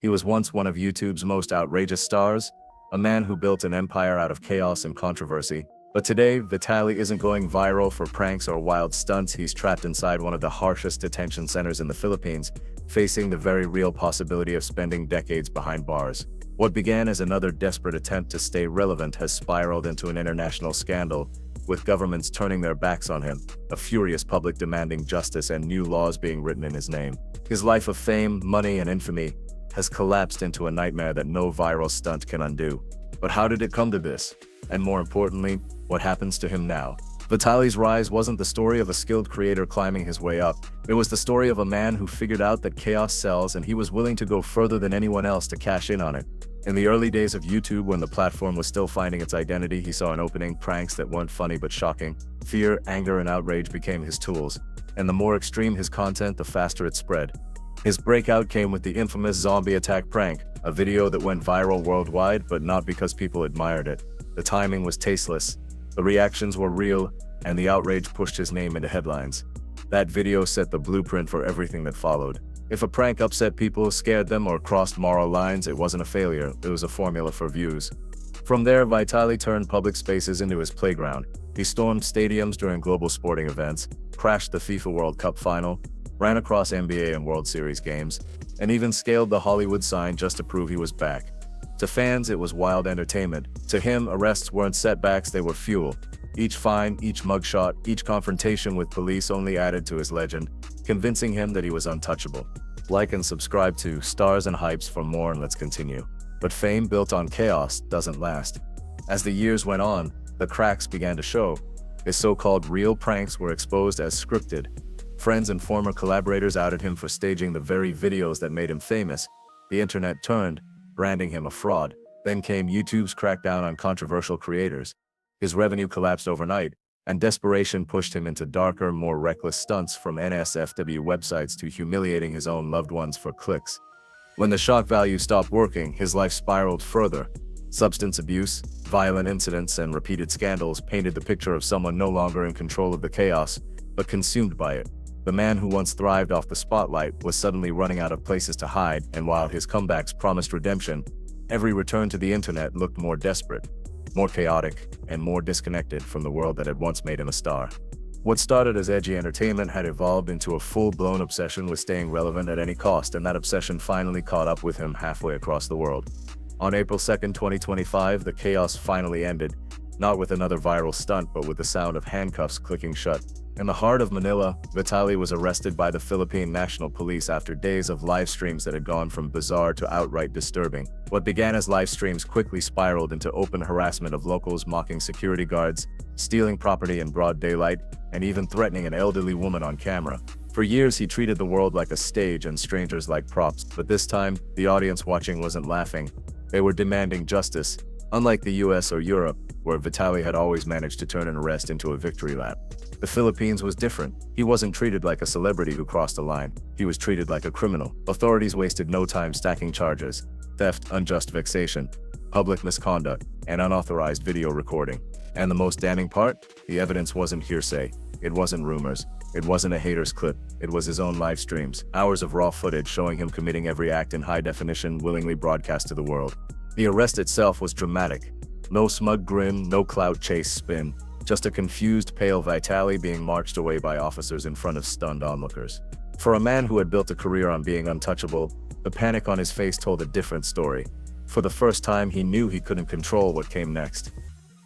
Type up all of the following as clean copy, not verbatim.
He was once one of YouTube's most outrageous stars, a man who built an empire out of chaos and controversy. But today, Vitali isn't going viral for pranks or wild stunts. He's trapped inside one of the harshest detention centers in the Philippines, facing the very real possibility of spending decades behind bars. What began as another desperate attempt to stay relevant has spiraled into an international scandal, with governments turning their backs on him, a furious public demanding justice, and new laws being written in his name. His life of fame, money, and infamy has collapsed into a nightmare that no viral stunt can undo. But how did it come to this? And more importantly, what happens to him now? Vitali's rise wasn't the story of a skilled creator climbing his way up. It was the story of a man who figured out that chaos sells, and he was willing to go further than anyone else to cash in on it. In the early days of YouTube, when the platform was still finding its identity, he saw an opening. Pranks that weren't funny but shocking. Fear, anger, and outrage became his tools. And the more extreme his content, the faster it spread. His breakout came with the infamous zombie attack prank, a video that went viral worldwide, but not because people admired it. The timing was tasteless, the reactions were real, and the outrage pushed his name into headlines. That video set the blueprint for everything that followed. If a prank upset people, scared them, or crossed moral lines, it wasn't a failure, it was a formula for views. From there, Vitali turned public spaces into his playground. He stormed stadiums during global sporting events, crashed the FIFA World Cup final, ran across NBA and World Series games, and even scaled the Hollywood sign just to prove he was back. To fans, it was wild entertainment. To him, arrests weren't setbacks, they were fuel. Each fine, each mugshot, each confrontation with police only added to his legend, convincing him that he was untouchable. Like and subscribe to Stars and Hypes for more, and let's continue. But fame built on chaos doesn't last. As the years went on, the cracks began to show. His so-called real pranks were exposed as scripted. Friends and former collaborators outed him for staging the very videos that made him famous. The internet turned, branding him a fraud. Then came YouTube's crackdown on controversial creators. His revenue collapsed overnight, and desperation pushed him into darker, more reckless stunts, from NSFW websites to humiliating his own loved ones for clicks. When the shock value stopped working, his life spiraled further. Substance abuse, violent incidents, and repeated scandals painted the picture of someone no longer in control of the chaos, but consumed by it. The man who once thrived off the spotlight was suddenly running out of places to hide, and while his comebacks promised redemption, every return to the internet looked more desperate, more chaotic, and more disconnected from the world that had once made him a star. What started as edgy entertainment had evolved into a full-blown obsession with staying relevant at any cost, and that obsession finally caught up with him halfway across the world. On April 2nd, 2025, the chaos finally ended, not with another viral stunt, but with the sound of handcuffs clicking shut. In the heart of Manila, Vitali was arrested by the Philippine National Police after days of live streams that had gone from bizarre to outright disturbing. What began as live streams quickly spiraled into open harassment of locals, mocking security guards, stealing property in broad daylight, and even threatening an elderly woman on camera. For years, he treated the world like a stage and strangers like props, but this time, the audience watching wasn't laughing. They were demanding justice. Unlike the US or Europe, where Vitali had always managed to turn an arrest into a victory lap, the Philippines was different. He wasn't treated like a celebrity who crossed a line. He was treated like a criminal. Authorities wasted no time stacking charges: theft, unjust vexation, public misconduct, and unauthorized video recording. And the most damning part? The evidence wasn't hearsay. It wasn't rumors. It wasn't a hater's clip. It was his own live streams. Hours of raw footage showing him committing every act in high definition, willingly broadcast to the world. The arrest itself was dramatic. No smug grin, no clout chase spin. Just a confused, pale Vitali being marched away by officers in front of stunned onlookers. For a man who had built a career on being untouchable, the panic on his face told a different story. For the first time, he knew he couldn't control what came next.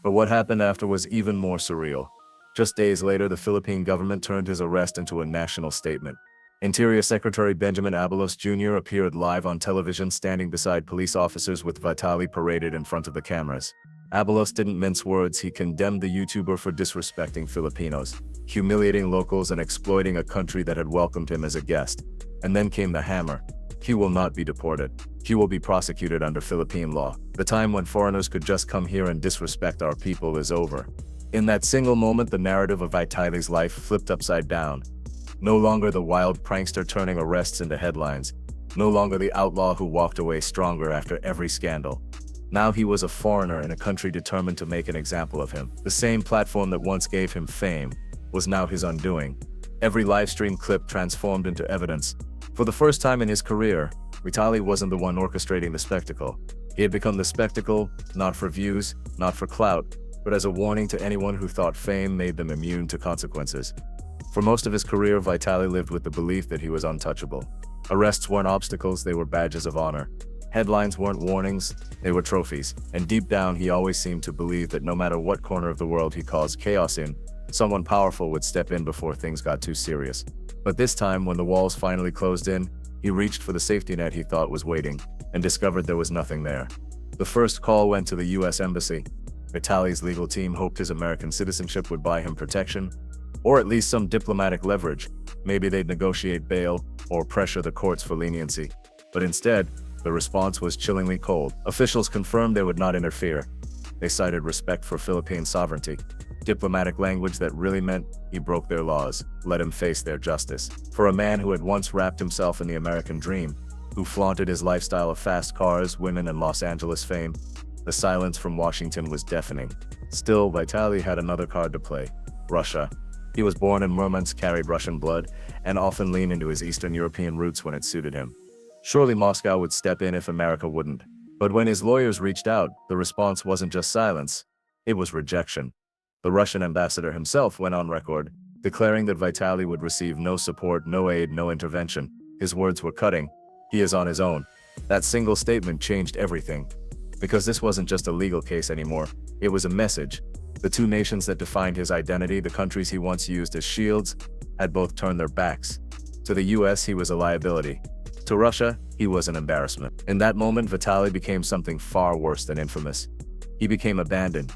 But what happened after was even more surreal. Just days later, the Philippine government turned his arrest into a national statement. Interior Secretary Benjamin Abalos Jr. appeared live on television, standing beside police officers with Vitali paraded in front of the cameras. Abalos didn't mince words. He condemned the YouTuber for disrespecting Filipinos, humiliating locals, and exploiting a country that had welcomed him as a guest. And then came the hammer. He will not be deported. He will be prosecuted under Philippine law. The time when foreigners could just come here and disrespect our people is over. In that single moment, the narrative of Vitali's life flipped upside down. No longer the wild prankster turning arrests into headlines. No longer the outlaw who walked away stronger after every scandal. Now he was a foreigner in a country determined to make an example of him. The same platform that once gave him fame was now his undoing. Every livestream clip transformed into evidence. For the first time in his career, Vitali wasn't the one orchestrating the spectacle. He had become the spectacle, not for views, not for clout, but as a warning to anyone who thought fame made them immune to consequences. For most of his career, Vitali lived with the belief that he was untouchable. Arrests weren't obstacles, they were badges of honor. Headlines weren't warnings, they were trophies. And deep down, he always seemed to believe that no matter what corner of the world he caused chaos in, someone powerful would step in before things got too serious. But this time, when the walls finally closed in, he reached for the safety net he thought was waiting, and discovered there was nothing there. The first call went to the US Embassy. Vitali's legal team hoped his American citizenship would buy him protection, or at least some diplomatic leverage. Maybe they'd negotiate bail, or pressure the courts for leniency. But instead, the response was chillingly cold. Officials confirmed they would not interfere. They cited respect for Philippine sovereignty. Diplomatic language that really meant he broke their laws, let him face their justice. For a man who had once wrapped himself in the American dream, who flaunted his lifestyle of fast cars, women, and Los Angeles fame, the silence from Washington was deafening. Still, Vitali had another card to play: Russia. He was born in Murmansk, carried Russian blood, and often leaned into his Eastern European roots when it suited him. Surely Moscow would step in if America wouldn't. But when his lawyers reached out, the response wasn't just silence, it was rejection. The Russian ambassador himself went on record, declaring that Vitali would receive no support, no aid, no intervention. His words were cutting. He is on his own. That single statement changed everything. Because this wasn't just a legal case anymore, it was a message. The two nations that defined his identity, the countries he once used as shields, had both turned their backs. To the US, he was a liability. To Russia, he was an embarrassment. In that moment, Vitali became something far worse than infamous. He became abandoned.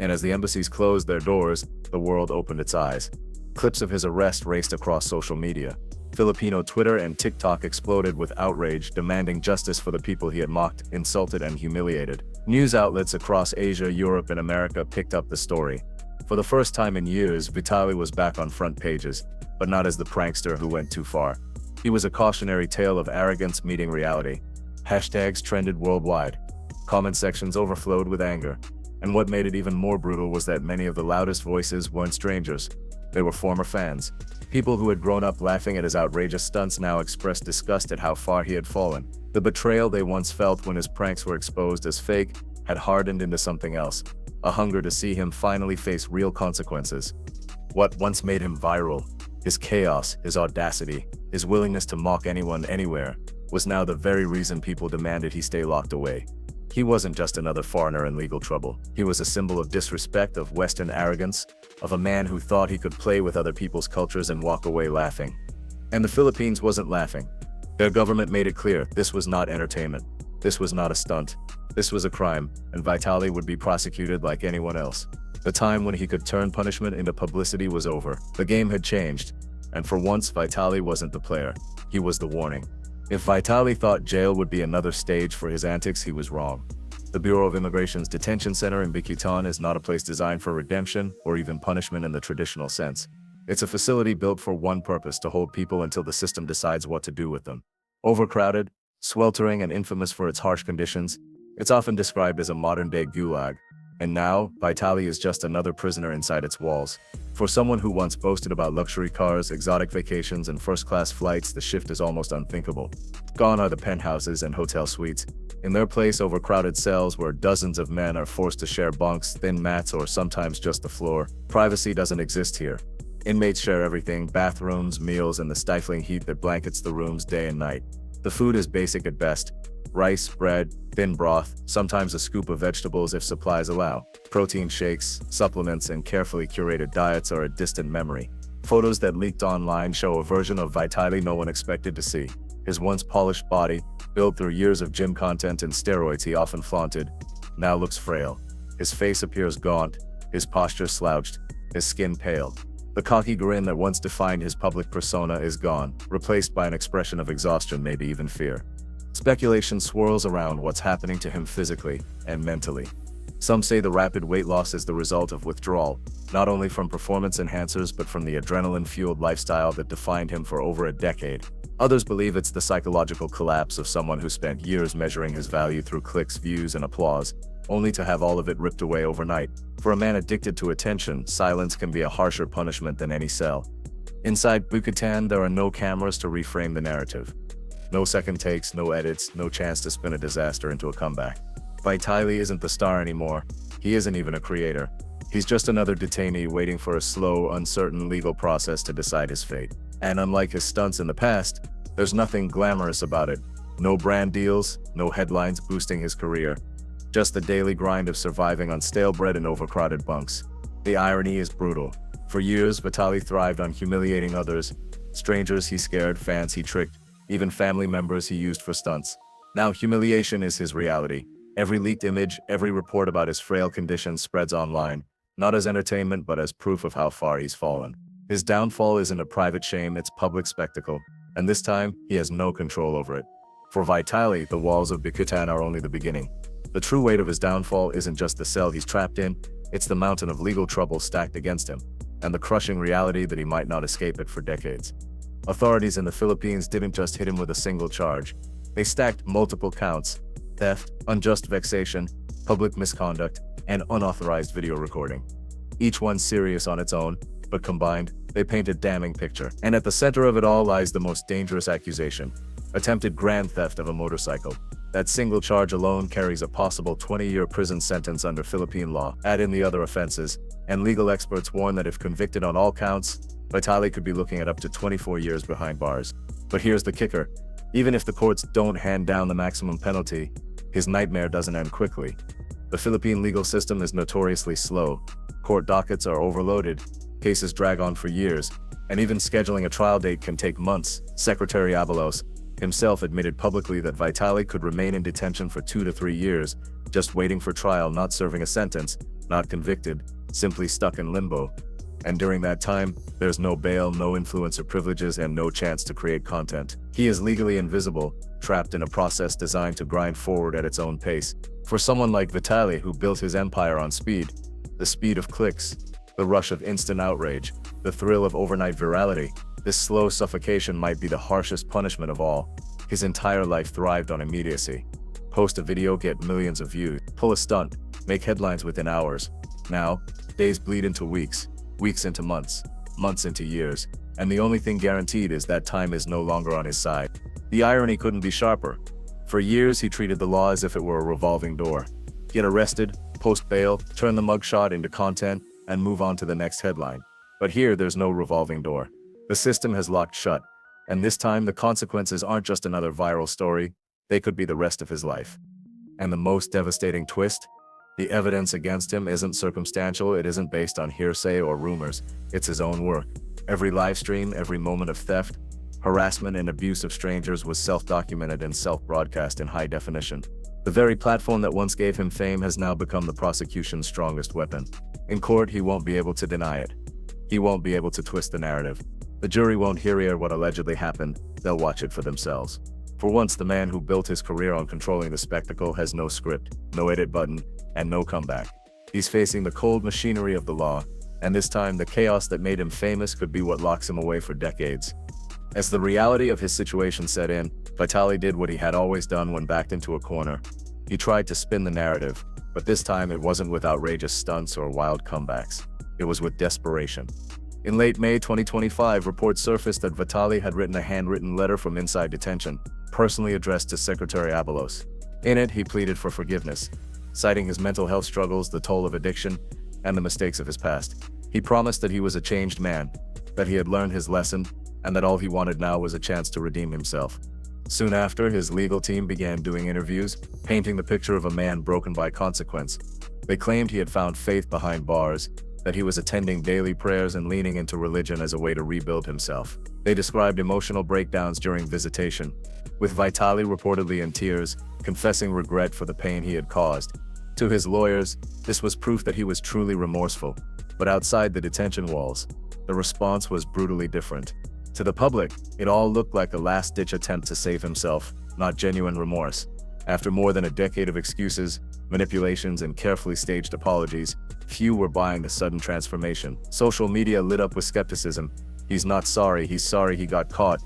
And as the embassies closed their doors, the world opened its eyes. Clips of his arrest raced across social media. Filipino Twitter and TikTok exploded with outrage, demanding justice for the people he had mocked, insulted, and humiliated. News outlets across Asia, Europe, and America picked up the story. For the first time in years, Vitali was back on front pages, but not as the prankster who went too far. He was a cautionary tale of arrogance meeting reality. Hashtags trended worldwide. Comment sections overflowed with anger. And what made it even more brutal was that many of the loudest voices weren't strangers. They were former fans. People who had grown up laughing at his outrageous stunts now expressed disgust at how far he had fallen. The betrayal they once felt when his pranks were exposed as fake had hardened into something else, a hunger to see him finally face real consequences. What once made him viral, his chaos, his audacity, his willingness to mock anyone anywhere, was now the very reason people demanded he stay locked away. He wasn't just another foreigner in legal trouble. He was a symbol of disrespect, of Western arrogance, of a man who thought he could play with other people's cultures and walk away laughing. And the Philippines wasn't laughing. Their government made it clear this was not entertainment. This was not a stunt. This was a crime, and Vitali would be prosecuted like anyone else. The time when he could turn punishment into publicity was over. The game had changed, and for once Vitali wasn't the player. He was the warning. If Vitali thought jail would be another stage for his antics, he was wrong. The Bureau of Immigration's detention center in Bikutan is not a place designed for redemption or even punishment in the traditional sense. It's a facility built for one purpose: to hold people until the system decides what to do with them. Overcrowded, sweltering, and infamous for its harsh conditions, it's often described as a modern-day gulag. And now, Vitali is just another prisoner inside its walls. For someone who once boasted about luxury cars, exotic vacations, and first-class flights, the shift is almost unthinkable. Gone are the penthouses and hotel suites. In their place, overcrowded cells where dozens of men are forced to share bunks, thin mats, or sometimes just the floor. Privacy doesn't exist here. Inmates share everything: bathrooms, meals, and the stifling heat that blankets the rooms day and night. The food is basic at best: rice, bread, thin broth, sometimes a scoop of vegetables if supplies allow. Protein shakes, supplements, and carefully curated diets are a distant memory. Photos that leaked online show a version of Vitali no one expected to see. His once polished body, built through years of gym content and steroids he often flaunted, now looks frail. His face appears gaunt, his posture slouched, his skin pale. The cocky grin that once defined his public persona is gone, replaced by an expression of exhaustion, maybe even fear. Speculation swirls around what's happening to him physically and mentally. Some say the rapid weight loss is the result of withdrawal, not only from performance enhancers but from the adrenaline-fueled lifestyle that defined him for over a decade. Others believe it's the psychological collapse of someone who spent years measuring his value through clicks, views, and applause, only to have all of it ripped away overnight. For a man addicted to attention, silence can be a harsher punishment than any cell. Inside Bikutan, there are no cameras to reframe the narrative. No second takes, no edits, no chance to spin a disaster into a comeback. Vitali isn't the star anymore. He isn't even a creator. He's just another detainee waiting for a slow, uncertain legal process to decide his fate. And unlike his stunts in the past, there's nothing glamorous about it. No brand deals, no headlines boosting his career. Just the daily grind of surviving on stale bread and overcrowded bunks. The irony is brutal. For years, Vitali thrived on humiliating others. Strangers he scared, fans he tricked, even family members he used for stunts. Now humiliation is his reality. Every leaked image, every report about his frail condition spreads online, not as entertainment but as proof of how far he's fallen. His downfall isn't a private shame, it's public spectacle, and this time, he has no control over it. For Vitali, the walls of Bikutan are only the beginning. The true weight of his downfall isn't just the cell he's trapped in, it's the mountain of legal trouble stacked against him, and the crushing reality that he might not escape it for decades. Authorities in the Philippines didn't just hit him with a single charge. They stacked multiple counts: theft, unjust vexation, public misconduct, and unauthorized video recording. Each one serious on its own, but combined, they paint a damning picture. And at the center of it all lies the most dangerous accusation: attempted grand theft of a motorcycle. That single charge alone carries a possible 20-year prison sentence under Philippine law. Add in the other offenses, and legal experts warn that if convicted on all counts, Vitali could be looking at up to 24 years behind bars. But here's the kicker: even if the courts don't hand down the maximum penalty, his nightmare doesn't end quickly. The Philippine legal system is notoriously slow. Court dockets are overloaded, cases drag on for years, and even scheduling a trial date can take months. Secretary Abalos himself admitted publicly that Vitali could remain in detention for 2 to 3 years, just waiting for trial, not serving a sentence, not convicted, simply stuck in limbo. And during that time, there's no bail, no influencer privileges, and no chance to create content. He is legally invisible, trapped in a process designed to grind forward at its own pace. For someone like Vitali, who built his empire on speed, the speed of clicks, the rush of instant outrage, the thrill of overnight virality, this slow suffocation might be the harshest punishment of all. His entire life thrived on immediacy. Post a video, get millions of views. Pull a stunt, make headlines within hours. Now, days bleed into weeks, weeks into months, months into years, and the only thing guaranteed is that time is no longer on his side. The irony couldn't be sharper. For years, he treated the law as if it were a revolving door. Get arrested, post bail, turn the mugshot into content, and move on to the next headline. But here, there's no revolving door. The system has locked shut, and this time the consequences aren't just another viral story, they could be the rest of his life. And the most devastating twist? The evidence against him isn't circumstantial, it isn't based on hearsay or rumors, it's his own work. Every live stream, every moment of theft, harassment, and abuse of strangers was self-documented and self-broadcast in high definition. The very platform that once gave him fame has now become the prosecution's strongest weapon. In court, he won't be able to deny it. He won't be able to twist the narrative. The jury won't hear what allegedly happened, they'll watch it for themselves. For once, the man who built his career on controlling the spectacle has no script, no edit button, and no comeback. He's facing the cold machinery of the law, and this time the chaos that made him famous could be what locks him away for decades. As the reality of his situation set in, Vitali did what he had always done when backed into a corner. He tried to spin the narrative, but this time it wasn't with outrageous stunts or wild comebacks. It was with desperation. In late May 2025, reports surfaced that Vitali had written a handwritten letter from inside detention, personally addressed to Secretary Abalos. In it, he pleaded for forgiveness, citing his mental health struggles, the toll of addiction, and the mistakes of his past. He promised that he was a changed man, that he had learned his lesson, and that all he wanted now was a chance to redeem himself. Soon after, his legal team began doing interviews, painting the picture of a man broken by consequence. They claimed he had found faith behind bars, that he was attending daily prayers and leaning into religion as a way to rebuild himself. They described emotional breakdowns during visitation, with Vitali reportedly in tears, confessing regret for the pain he had caused. To his lawyers, this was proof that he was truly remorseful. But outside the detention walls, the response was brutally different. To the public, it all looked like a last-ditch attempt to save himself, not genuine remorse. After more than a decade of excuses, manipulations, and carefully staged apologies, few were buying the sudden transformation. Social media lit up with skepticism. He's not sorry, he's sorry he got caught.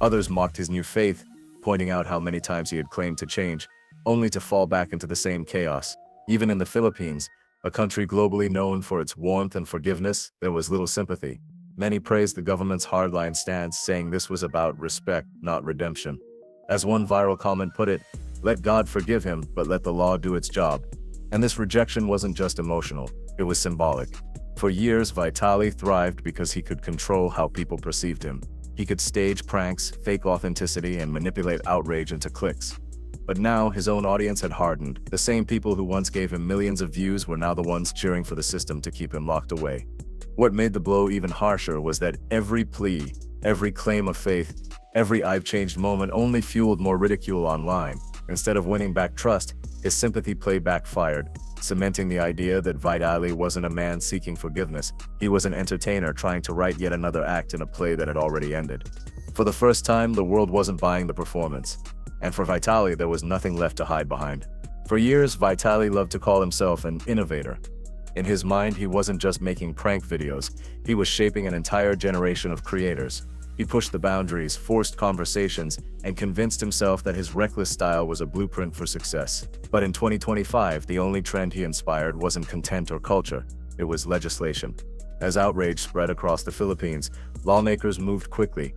Others mocked his new faith, pointing out how many times he had claimed to change, only to fall back into the same chaos. Even in the Philippines, a country globally known for its warmth and forgiveness, there was little sympathy. Many praised the government's hardline stance, saying this was about respect, not redemption. As one viral comment put it, "Let God forgive him, but let the law do its job." And this rejection wasn't just emotional, it was symbolic. For years, Vitali thrived because he could control how people perceived him. He could stage pranks, fake authenticity, and manipulate outrage into clicks. But now, his own audience had hardened. The same people who once gave him millions of views were now the ones cheering for the system to keep him locked away. What made the blow even harsher was that every plea, every claim of faith, every "I've changed" moment only fueled more ridicule online. Instead of winning back trust, his sympathy play backfired, cementing the idea that Vitali wasn't a man seeking forgiveness. He was an entertainer trying to write yet another act in a play that had already ended. For the first time, the world wasn't buying the performance. And for Vitali, there was nothing left to hide behind. For years, Vitali loved to call himself an innovator. In his mind, he wasn't just making prank videos, he was shaping an entire generation of creators. He pushed the boundaries, forced conversations, and convinced himself that his reckless style was a blueprint for success. But in 2025, the only trend he inspired wasn't content or culture, it was legislation. As outrage spread across the Philippines, lawmakers moved quickly.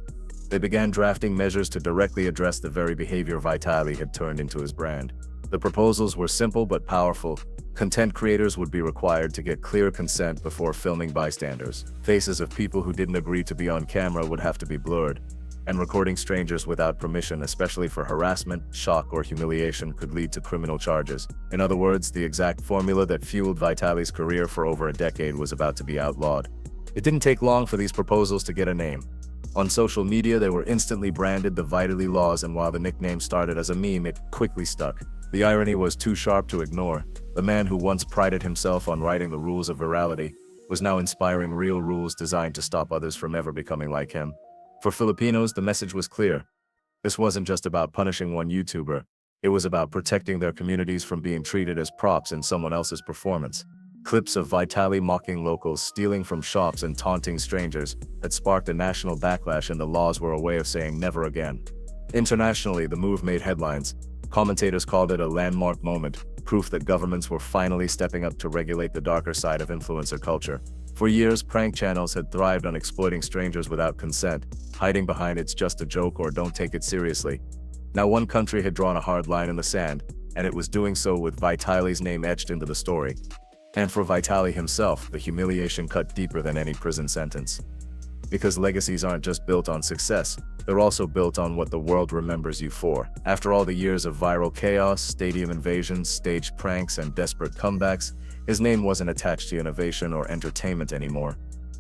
They began drafting measures to directly address the very behavior Vitali had turned into his brand. The proposals were simple but powerful. Content creators would be required to get clear consent before filming bystanders. Faces of people who didn't agree to be on camera would have to be blurred. And recording strangers without permission, especially for harassment, shock, or humiliation, could lead to criminal charges. In other words, the exact formula that fueled Vitali's career for over a decade was about to be outlawed. It didn't take long for these proposals to get a name. On social media, they were instantly branded the Vitaly laws, and while the nickname started as a meme, it quickly stuck. The irony was too sharp to ignore. The man who once prided himself on writing the rules of virality was now inspiring real rules designed to stop others from ever becoming like him. For Filipinos, the message was clear. This wasn't just about punishing one YouTuber. It was about protecting their communities from being treated as props in someone else's performance. Clips of Vitali mocking locals, stealing from shops, and taunting strangers had sparked a national backlash, and the laws were a way of saying never again. Internationally, the move made headlines. Commentators called it a landmark moment, proof that governments were finally stepping up to regulate the darker side of influencer culture. For years, prank channels had thrived on exploiting strangers without consent, hiding behind "it's just a joke" or "don't take it seriously." Now one country had drawn a hard line in the sand, and it was doing so with Vitali's name etched into the story. And for Vitali himself, the humiliation cut deeper than any prison sentence. Because legacies aren't just built on success, they're also built on what the world remembers you for. After all the years of viral chaos, stadium invasions, staged pranks, and desperate comebacks, his name wasn't attached to innovation or entertainment anymore.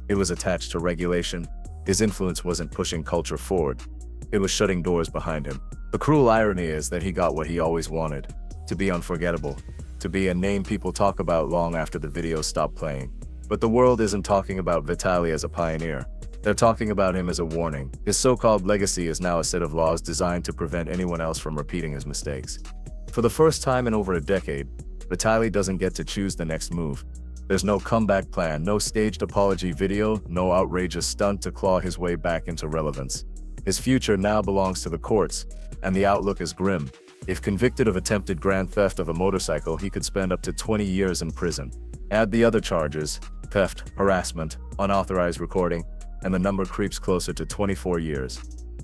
It was attached to regulation. His influence wasn't pushing culture forward. It was shutting doors behind him. The cruel irony is that he got what he always wanted: to be unforgettable, to be a name people talk about long after the videos stop playing. But the world isn't talking about Vitali as a pioneer. They're talking about him as a warning. His so-called legacy is now a set of laws designed to prevent anyone else from repeating his mistakes. For the first time in over a decade, Vitali doesn't get to choose the next move. There's no comeback plan, no staged apology video, no outrageous stunt to claw his way back into relevance. His future now belongs to the courts, and the outlook is grim. If convicted of attempted grand theft of a motorcycle, he could spend up to 20 years in prison. Add the other charges: theft, harassment, unauthorized recording, and the number creeps closer to 24 years.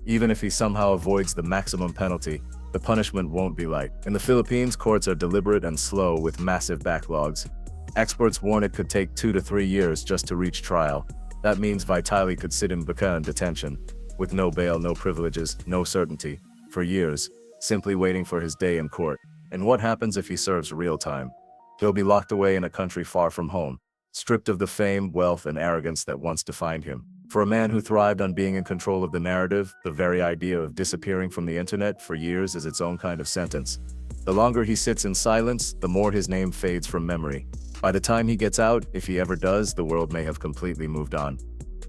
Even if he somehow avoids the maximum penalty, the punishment won't be light. In the Philippines, courts are deliberate and slow with massive backlogs. Experts warn it could take 2 to 3 years just to reach trial. That means Vitali could sit in Bikutan detention, with no bail, no privileges, no certainty, for years, simply waiting for his day in court. And what happens if he serves real time? He'll be locked away in a country far from home, stripped of the fame, wealth, and arrogance that once defined him. For a man who thrived on being in control of the narrative, the very idea of disappearing from the internet for years is its own kind of sentence. The longer he sits in silence, the more his name fades from memory. By the time he gets out, if he ever does, the world may have completely moved on.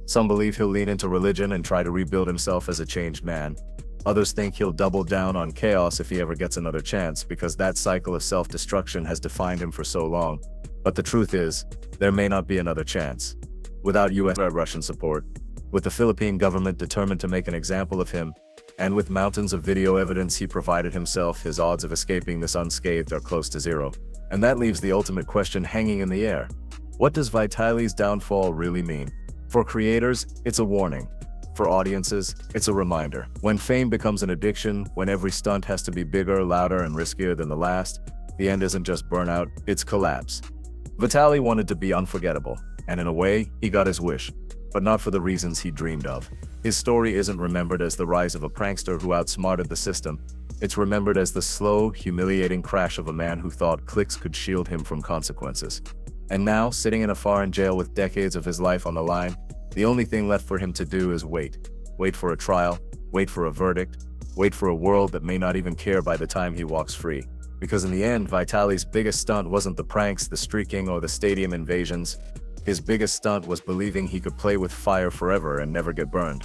Some believe he'll lean into religion and try to rebuild himself as a changed man. Others think he'll double down on chaos if he ever gets another chance, because that cycle of self-destruction has defined him for so long. But the truth is, there may not be another chance. Without US or Russian support, with the Philippine government determined to make an example of him, and with mountains of video evidence he provided himself, his odds of escaping this unscathed are close to zero. And that leaves the ultimate question hanging in the air. What does Vitali's downfall really mean? For creators, it's a warning. For audiences, it's a reminder. When fame becomes an addiction, when every stunt has to be bigger, louder, and riskier than the last, the end isn't just burnout, it's collapse. Vitali wanted to be unforgettable, and in a way, he got his wish, but not for the reasons he dreamed of. His story isn't remembered as the rise of a prankster who outsmarted the system. It's remembered as the slow, humiliating crash of a man who thought clicks could shield him from consequences. And now, sitting in a foreign jail with decades of his life on the line, the only thing left for him to do is wait. Wait for a trial, wait for a verdict, wait for a world that may not even care by the time he walks free. Because in the end, Vitali's biggest stunt wasn't the pranks, the streaking, or the stadium invasions. His biggest stunt was believing he could play with fire forever and never get burned.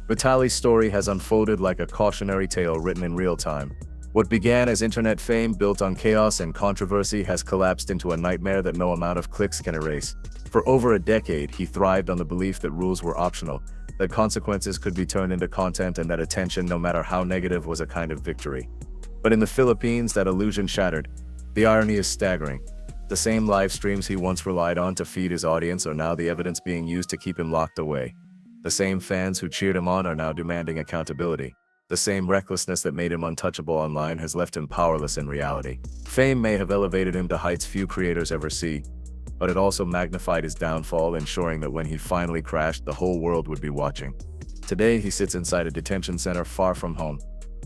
Vitali's story has unfolded like a cautionary tale written in real time. What began as internet fame built on chaos and controversy has collapsed into a nightmare that no amount of clicks can erase. For over a decade, he thrived on the belief that rules were optional, that consequences could be turned into content, and that attention, no matter how negative, was a kind of victory. But in the Philippines, that illusion shattered. The irony is staggering. The same live streams he once relied on to feed his audience are now the evidence being used to keep him locked away. The same fans who cheered him on are now demanding accountability. The same recklessness that made him untouchable online has left him powerless in reality. Fame may have elevated him to heights few creators ever see, but it also magnified his downfall, ensuring that when he finally crashed, the whole world would be watching. Today, he sits inside a detention center far from home,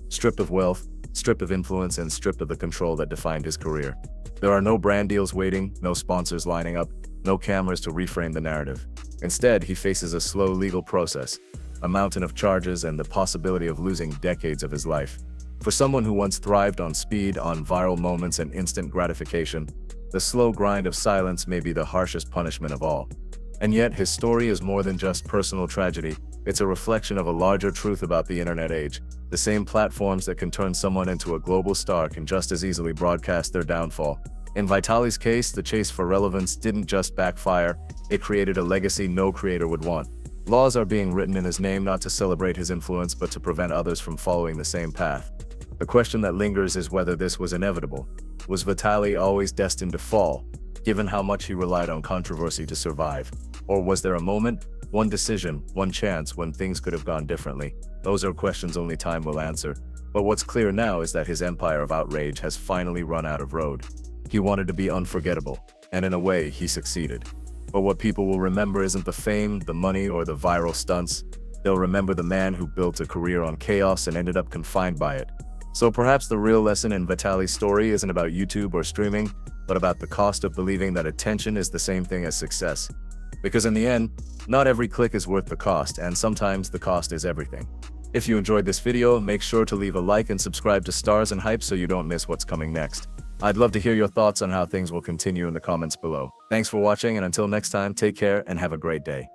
stripped of wealth, stripped of influence, and stripped of the control that defined his career. There are no brand deals waiting, no sponsors lining up, no cameras to reframe the narrative. Instead, he faces a slow legal process, a mountain of charges, and the possibility of losing decades of his life. For someone who once thrived on speed, on viral moments, and instant gratification, the slow grind of silence may be the harshest punishment of all. And yet, his story is more than just personal tragedy. It's a reflection of a larger truth about the internet age. The same platforms that can turn someone into a global star can just as easily broadcast their downfall. In Vitali's case, the chase for relevance didn't just backfire, it created a legacy no creator would want. Laws are being written in his name not to celebrate his influence but to prevent others from following the same path. The question that lingers is whether this was inevitable. Was Vitali always destined to fall, given how much he relied on controversy to survive? Or was there a moment, one decision, one chance when things could have gone differently? Those are questions only time will answer. But what's clear now is that his empire of outrage has finally run out of road. He wanted to be unforgettable, and in a way, he succeeded. But what people will remember isn't the fame, the money, or the viral stunts. They'll remember the man who built a career on chaos and ended up confined by it. So perhaps the real lesson in Vitali's story isn't about YouTube or streaming, but about the cost of believing that attention is the same thing as success. Because in the end, not every click is worth the cost, and sometimes the cost is everything. If you enjoyed this video, make sure to leave a like and subscribe to Stars and Hype so you don't miss what's coming next. I'd love to hear your thoughts on how things will continue in the comments below. Thanks for watching, and until next time, take care and have a great day.